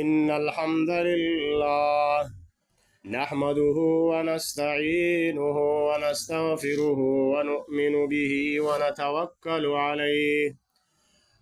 إن الحمد لله نحمده ونستعينه ونستغفره ونؤمن به ونتوكل عليه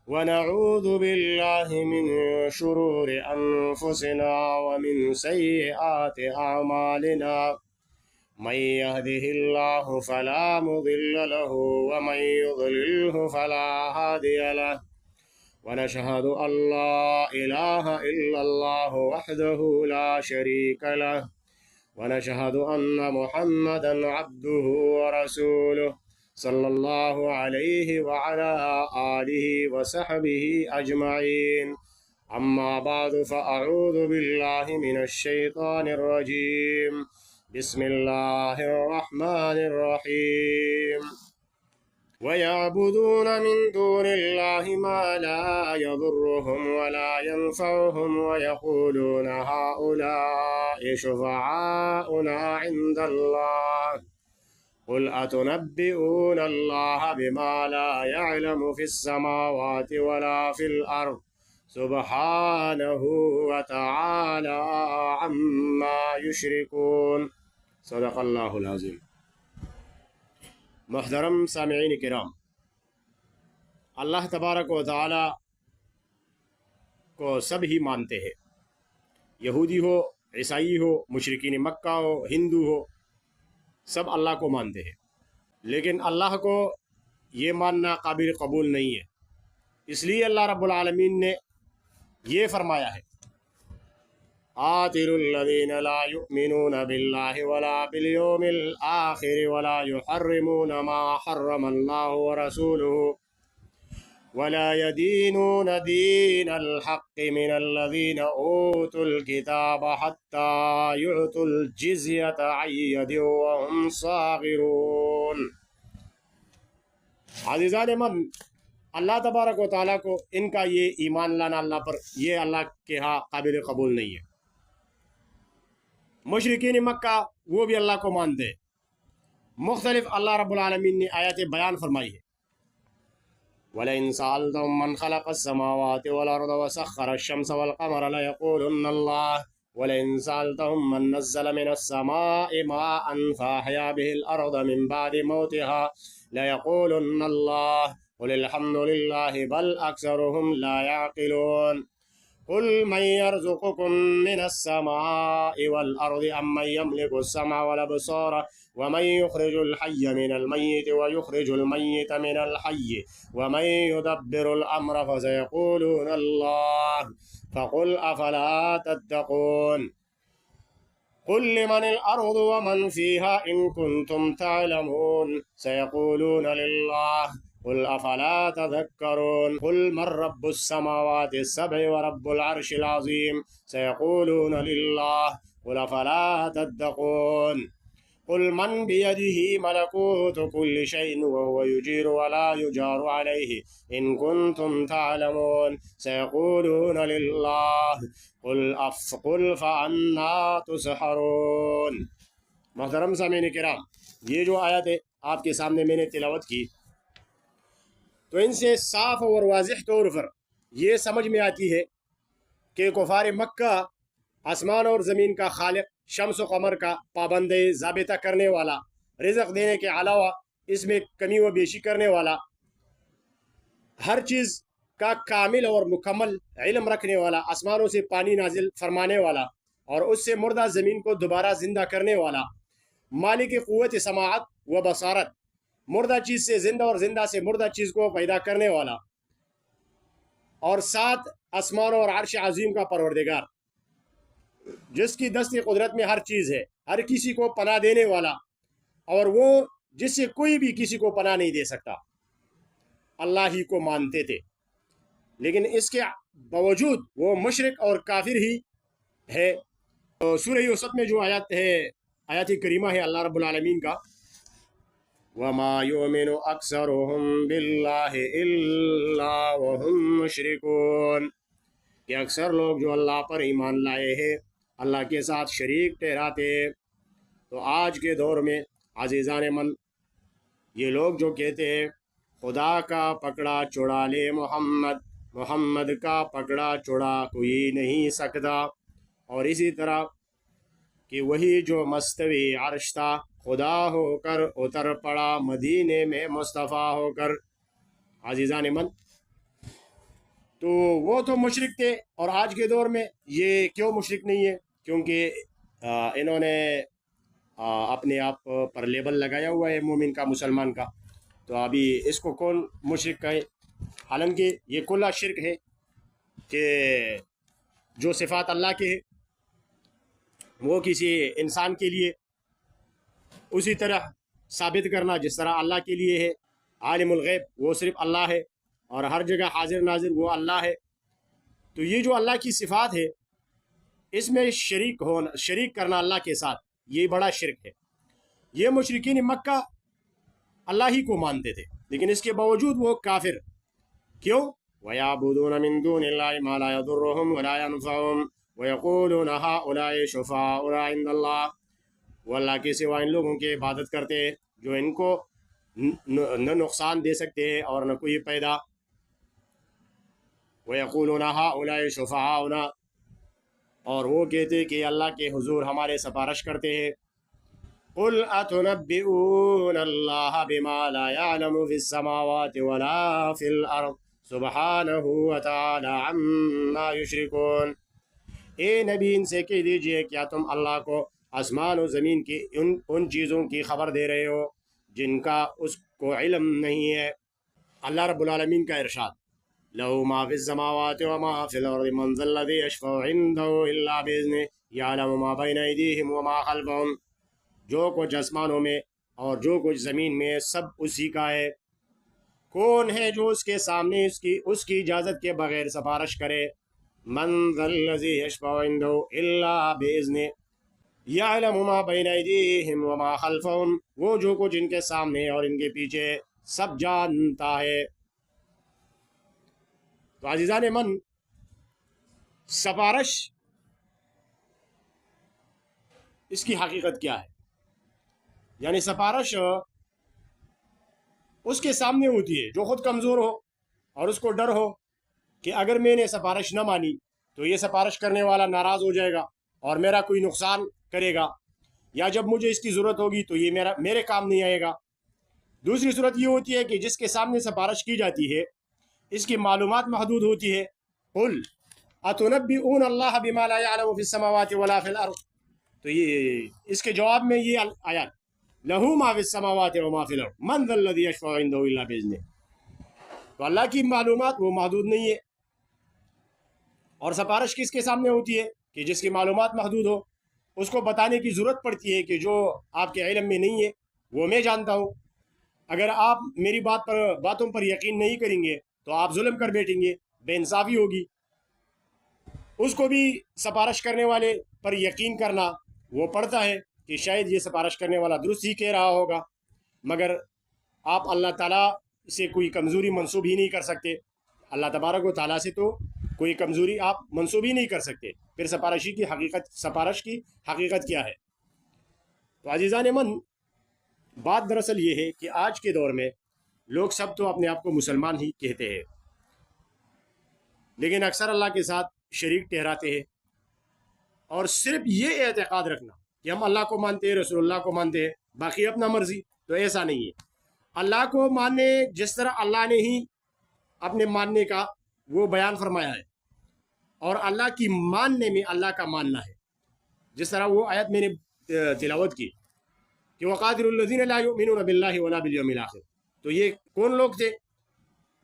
ونعوذ بالله من شرور أنفسنا ومن سيئات أعمالنا من يهده الله فلا مضل له ومن يضلله فلا هادي له ونشهد أن لا إله إلا الله وحده لا شريك له ونشهد أن محمدا عبده ورسوله صلى الله عليه وعلى آله وصحبه أجمعين أما بعد فأعوذ بالله من الشيطان الرجيم بسم الله الرحمن الرحيم ويعبدون من دون الله ما لا يضرهم ولا ينفعهم ويقولون هؤلاء شفعاؤنا عند الله قل أتنبئون الله بما لا يعلم في السماوات ولا في الأرض سبحانه وتعالى عما يشركون صدق الله العظيم. محترم سامعین کرام، اللہ تبارک و تعالی کو سب ہی مانتے ہیں، یہودی ہو، عیسائی ہو، مشرکین مکہ ہو، ہندو ہو، سب اللہ کو مانتے ہیں، لیکن اللہ کو یہ ماننا قابل قبول نہیں ہے۔ اس لیے اللہ رب العالمین نے یہ فرمایا ہے قاتلوا الذين لا يؤمنون بالله ولا باليوم الآخر ولا يحرمون ما حرم الله ورسوله ولا يدينون دين الحق من الذين أوتوا الكتاب حتى يعطوا الجزية عن يد وهم صاغرون۔ عزیزان من، اللہ تبارک و تعالیٰ کو ان کا یہ ایمان لانا اللہ پر، یہ اللہ کے ہاں قابل قبول نہیں ہے۔ مشرکین مکہ وہ بھی اللہ کو مانتے، مختلف اللہ رب العالمین نے آیات بیان فرمائی ہے۔ وَلَئِن سَأَلْتَهُم مَّنْ خَلَقَ السَّمَاوَاتِ وَالْأَرْضَ وَسَخَّرَ الشَّمْسَ وَالْقَمَرَ لَيَقُولُنَّ اللَّهُ وَلَئِن سَأَلْتَهُم مَّن نَّزَّلَ مِنَ السَّمَاءِ مَاءً فَأَحْيَا بِهِ الْأَرْضَ مِن بَعْدِ مَوْتِهَا لَيَقُولُنَّ اللَّهُ قُلِ الْحَمْدُ لِلَّهِ بَلْ أَكْثَرُهُمْ لَا يَعْقِلُونَ قل من يرزقكم من السماء والأرض أمن يملك السمع والأبصار ومن يخرج الحي من الميت ويخرج الميت من الحي ومن يدبر الأمر فسيقولون الله فقل أفلا تتقون قل لمن الأرض ومن فيها إن كنتم تعلمون سيقولون لله قل أفلا تذكرون قل من رب السماوات السبع ورب العرش العظيم سيقولون لله قل أفلا تتقون قل من بيده ملكوت كل شيء وهو يجير ولا يجار عليه إن كنتم تعلمون سيقولون لله قل فأنا تسحرون۔ محترم سامعین کرام، یہ جو آیت آپ کے سامنے میں نے تلاوت کی تو ان سے صاف اور واضح طور پر یہ سمجھ میں آتی ہے کہ کفار مکہ آسمان اور زمین کا خالق، شمس و قمر کا پابند ضابطہ کرنے والا، رزق دینے کے علاوہ اس میں کمی و بیشی کرنے والا، ہر چیز کا کامل اور مکمل علم رکھنے والا، آسمانوں سے پانی نازل فرمانے والا اور اس سے مردہ زمین کو دوبارہ زندہ کرنے والا، مالک قوت سماعت و بصارت، مردہ چیز سے زندہ اور زندہ سے مردہ چیز کو پیدا کرنے والا، اور ساتھ آسمانوں اور عرش عظیم کا پروردگار، جس کی دست قدرت میں ہر چیز ہے، ہر کسی کو پناہ دینے والا، اور وہ جس سے کوئی بھی کسی کو پناہ نہیں دے سکتا، اللہ ہی کو مانتے تھے۔ لیکن اس کے باوجود وہ مشرک اور کافر ہی ہے۔ تو سورہ یوسف میں جو آیت ہے، آیت کریمہ ہے اللہ رب العالمین کا وَمَا يُؤْمِنُ أَكْثَرُهُمْ بِاللَّهِ إِلَّا وَهُمْ مُشْرِكُونَ، کہ اکثر لوگ جو اللہ پر ایمان لائے ہیں اللہ کے ساتھ شریک ٹھہراتے ہیں۔ تو آج کے دور میں عزیزان من، یہ لوگ جو کہتے ہیں خدا کا پکڑا چھڑا لے محمد، محمد کا پکڑا چھڑا کوئی نہیں سکتا، اور اسی طرح کہ وہی جو مستوی عرش تھا خدا ہو کر اتر پڑا مدینے میں مصطفیٰ ہو کر۔ عزیزان من، تو وہ تو مشرک تھے، اور آج کے دور میں یہ کیوں مشرک نہیں ہے؟ کیونکہ انہوں نے اپنے آپ پر لیبل لگایا ہوا ہے مومن کا، مسلمان کا، تو ابھی اس کو کون مشرک کہے؟ حالانکہ یہ کلا شرک ہے کہ جو صفات اللہ کے ہیں وہ کسی انسان کے لیے اسی طرح ثابت کرنا جس طرح اللہ کے لیے ہے۔ عالم الغیب وہ صرف اللہ ہے، اور ہر جگہ حاضر ناظر وہ اللہ ہے۔ تو یہ جو اللہ کی صفات ہے اس میں شریک کرنا اللہ کے ساتھ، یہ بڑا شرک ہے۔ یہ مشرکین مکہ اللہ ہی کو مانتے تھے، لیکن اس کے باوجود وہ کافر کیوں؟ وَيَعْبُدُونَ مِن دُونِ اللَّهِ مَا لَا يَضُرُّهُمْ وَلَا يَنفَعُهُمْ وَيَقُولُونَ هَؤُلَاءِ شُفَعَاؤُنَا عِندَ اللَّهِ، وہ اللہ کے سوا ان لوگوں کی عبادت کرتے ہیں جو ان کو نہ نقصان دے سکتے ہیں اور نہ کوئی پیدا۔ وَيَقُولُونَ هَؤُلَاءِ شُفَعَاؤُنَا، اور وہ کہتے کہ اللہ کے حضور ہمارے سفارش کرتے ہیں۔ قُلْ أَتُنَبِّئُونَ اللَّهَ بِمَا لَا يَعْلَمُ فِي السَّمَاوَاتِ وَلَا فِي الْأَرْضِ سُبْحَانَهُ وَتَعَالَى عَمَّا يُشْرِكُونَ۔ اے نبی ان سے کہہ دیجئے کیا تم اللہ کو آسمان و زمین کی ان چیزوں کی خبر دے رہے ہو جن کا اس کو علم نہیں ہے؟ اللہ رب العالمین کا ارشاد، لَهُ مَا فِي السَّمَاوَاتِ وَمَا فِي الْأَرْضِ مَنْ ذَا الَّذِي يَشْفَعُ عِندَهُ إِلَّا بِإِذْنِهِ يَعْلَمُ مَا بَيْنَ أَيْدِيهِمْ وَمَا خَلْفَهُمْ۔ جو کچھ آسمانوں میں اور جو کچھ زمین میں سب اسی کا ہے۔ کون ہے جو اس کے سامنے اس کی اجازت کے بغیر سفارش کرے؟ من ذا الذی یشفع عنده الا باذنہ یعلم ما بین ایدیہم وما خلفہم، وہ جو کچھ ان کے سامنے اور ان کے پیچھے سب جانتا ہے۔ تو عزیزان من، سفارش اس کی حقیقت کیا ہے؟ یعنی سفارش اس کے سامنے ہوتی ہے جو خود کمزور ہو اور اس کو ڈر ہو کہ اگر میں نے سفارش نہ مانی تو یہ سفارش کرنے والا ناراض ہو جائے گا اور میرا کوئی نقصان کرے گا، یا جب مجھے اس کی ضرورت ہوگی تو یہ میرے کام نہیں آئے گا۔ دوسری صورت یہ ہوتی ہے کہ جس کے سامنے سفارش کی جاتی ہے اس کی معلومات محدود ہوتی ہے۔ قل اتنبئون اللہ بما لا يعلم في السماوات ولا في الارض، تو یہ اس کے جواب میں یہ آیات، لہو ما فی السماوات وما فی الارض من ذا الذی یشفع عنده الا باذنہ۔ تو اللہ کی معلومات وہ محدود نہیں ہے، اور سفارش کس کے سامنے ہوتی ہے؟ کہ جس کی معلومات محدود ہو، اس کو بتانے کی ضرورت پڑتی ہے کہ جو آپ کے علم میں نہیں ہے وہ میں جانتا ہوں۔ اگر آپ میری باتوں پر یقین نہیں کریں گے تو آپ ظلم کر بیٹھیں گے، بے انصافی ہوگی۔ اس کو بھی سفارش کرنے والے پر یقین کرنا وہ پڑتا ہے کہ شاید یہ سفارش کرنے والا درست ہی کہہ رہا ہوگا، مگر آپ اللہ تعالیٰ سے کوئی کمزوری منسوب ہی نہیں کر سکتے۔ اللہ تبارک و تعالیٰ سے تو کوئی کمزوری آپ منسوب ہی نہیں کر سکتے، پھر سفارش کی حقیقت کیا ہے؟ تو عزیزان من، بات دراصل یہ ہے کہ آج کے دور میں لوگ سب تو اپنے آپ کو مسلمان ہی کہتے ہیں، لیکن اکثر اللہ کے ساتھ شریک ٹھہراتے ہیں، اور صرف یہ اعتقاد رکھنا کہ ہم اللہ کو مانتے ہیں، رسول اللہ کو مانتے ہیں، باقی اپنا مرضی، تو ایسا نہیں ہے۔ اللہ کو ماننے جس طرح اللہ نے ہی اپنے ماننے کا وہ بیان فرمایا ہے، اور اللہ کی ماننے میں اللہ کا ماننا ہے، جس طرح وہ آیت میں نے تلاوت کی کہ وَقَاتِلُوا الَّذِينَ لَا يُؤْمِنُونَ بِاللَّهِ وَلَا بِالْيَوْمِ الْآخِرِ، تو یہ کون لوگ تھے؟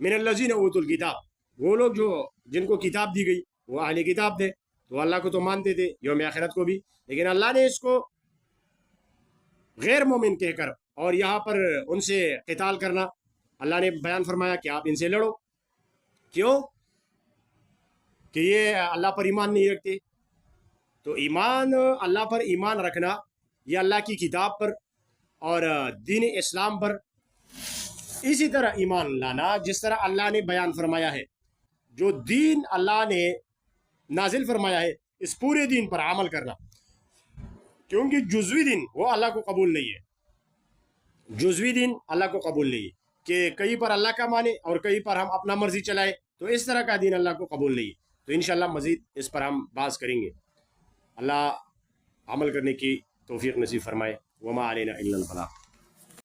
مِنَ الَّذِينَ أُوتُوا الْكِتَابَ، وہ لوگ جو جن کو کتاب دی گئی وہ اہل کتاب تھے، تو اللہ کو تو مانتے تھے، یوم آخرت کو بھی، لیکن اللہ نے اس کو غیر مومن کہہ کر اور یہاں پر ان سے قتال کرنا اللہ نے بیان فرمایا کہ آپ ان سے لڑو۔ کیوں؟ کہ یہ اللہ پر ایمان نہیں رکھتے۔ تو ایمان، اللہ پر ایمان رکھنا، یہ اللہ کی کتاب پر اور دین اسلام پر اسی طرح ایمان لانا جس طرح اللہ نے بیان فرمایا ہے۔ جو دین اللہ نے نازل فرمایا ہے اس پورے دین پر عمل کرنا، کیونکہ جزوی دین وہ اللہ کو قبول نہیں ہے، جزوی دین اللہ کو قبول نہیں ہے کہ کہیں پر اللہ کا مانے اور کہیں پر ہم اپنا مرضی چلائے تو اس طرح کا دین اللہ کو قبول نہیں ہے. تو انشاءاللہ مزید اس پر ہم بات کریں گے. اللہ عمل کرنے کی توفیق نصیب فرمائے. وما علینا الا البلاغ.